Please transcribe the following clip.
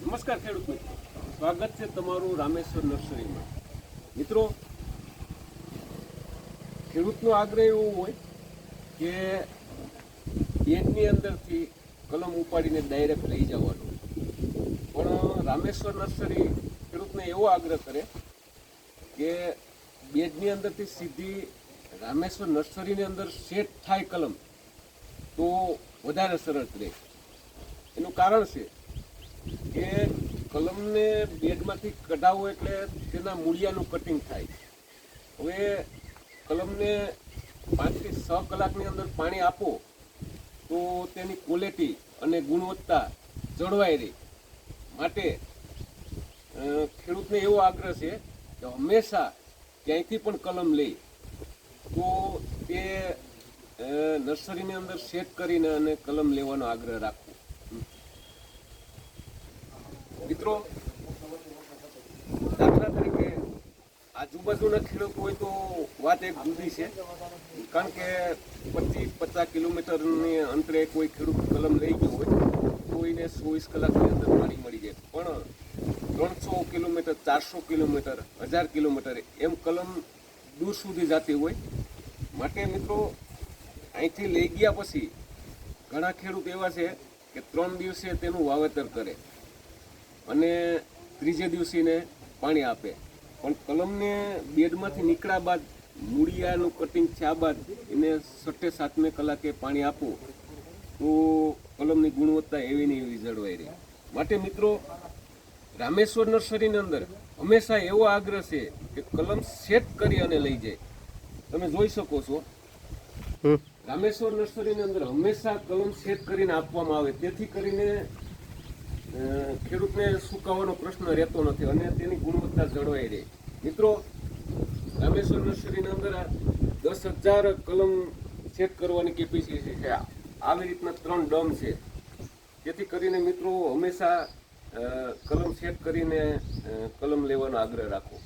નમસ્કાર ખેડૂત મિત્રો, સ્વાગત છે તમારું રામેશ્વર નર્સરીમાં. મિત્રો, ખેડૂતનો આગ્રહ એવો હોય કે બેગની અંદરથી કલમ ઉપાડીને ડાયરેક્ટ લઈ જવાનું, પણ રામેશ્વર નર્સરી ખેડૂતને એવો આગ્રહ કરે કે બેગની અંદરથી સીધી રામેશ્વર નર્સરીની અંદર સેટ થાય કલમ તો વધારે સરળ રહે. એનું કારણ છે કે કલમને બેડમાંથી કઢાવો એટલે તેના મૂળિયાનું કટિંગ થાય. હવે કલમને 5 થી 6 કલાકની અંદર પાણી આપો તો તેની ક્વોલિટી અને ગુણવત્તા જળવાઈ રહે. માટે ખેડૂતને એવો આગ્રહ છે કે હંમેશા ક્યાંયથી પણ કલમ લે તો તે નર્સરીની અંદર સેટ કરીને અને કલમ લેવાનો આગ્રહ રાખવો. મિત્રો, દાખલા તરીકે આજુબાજુના ખેડૂત હોય તો વાત એક જુદી છે, કારણ કે 25-50 કિલોમીટરની અંતરે કોઈ ખેડૂત કલમ લઈ ગયો હોય તો એને 24 કલાકની અંદર પાણી મળી જાય. પણ 300 કિલોમીટર, 400 કિલોમીટર, 1000 કિલોમીટર એમ કલમ દૂર સુધી જતી હોય. માટે મિત્રો, અહીંથી લઈ ગયા પછી ઘણા ખેડૂત એવા છે કે 3 દિવસે તેનું વાવેતર કરે અને ત્રીજે દિવસીને પાણી આપે, પણ કલમને બેડમાંથી નીકળ્યા બાદ મૂળિયાનું કટિંગ થયા બાદ એને 6-7 કલાકે પાણી આપવું તો કલમની ગુણવત્તા એવી ને એવી જળવાઈ રહે. માટે મિત્રો, રામેશ્વર નર્સરીની અંદર હંમેશા એવો આગ્રહ છે કે કલમ સેટ કરી અને લઈ જાય. તમે જોઈ શકો છો, રામેશ્વર નર્સરીની અંદર હંમેશા કલમ સેટ કરીને આપવામાં આવે, તેથી કરીને ખેડૂતને સુકાવાનો પ્રશ્ન રહેતો નથી અને તેની ગુણવત્તા જળવાઈ રહે. મિત્રો, રામેશ્વર નર્સરીની અંદર 10,000 કલમ સેટ કરવાની કેપેસિટી છે. આવી રીતના 3 ડમ છે, જેથી કરીને મિત્રો હંમેશા કલમ સેટ કરીને કલમ લેવાનો આગ્રહ રાખો.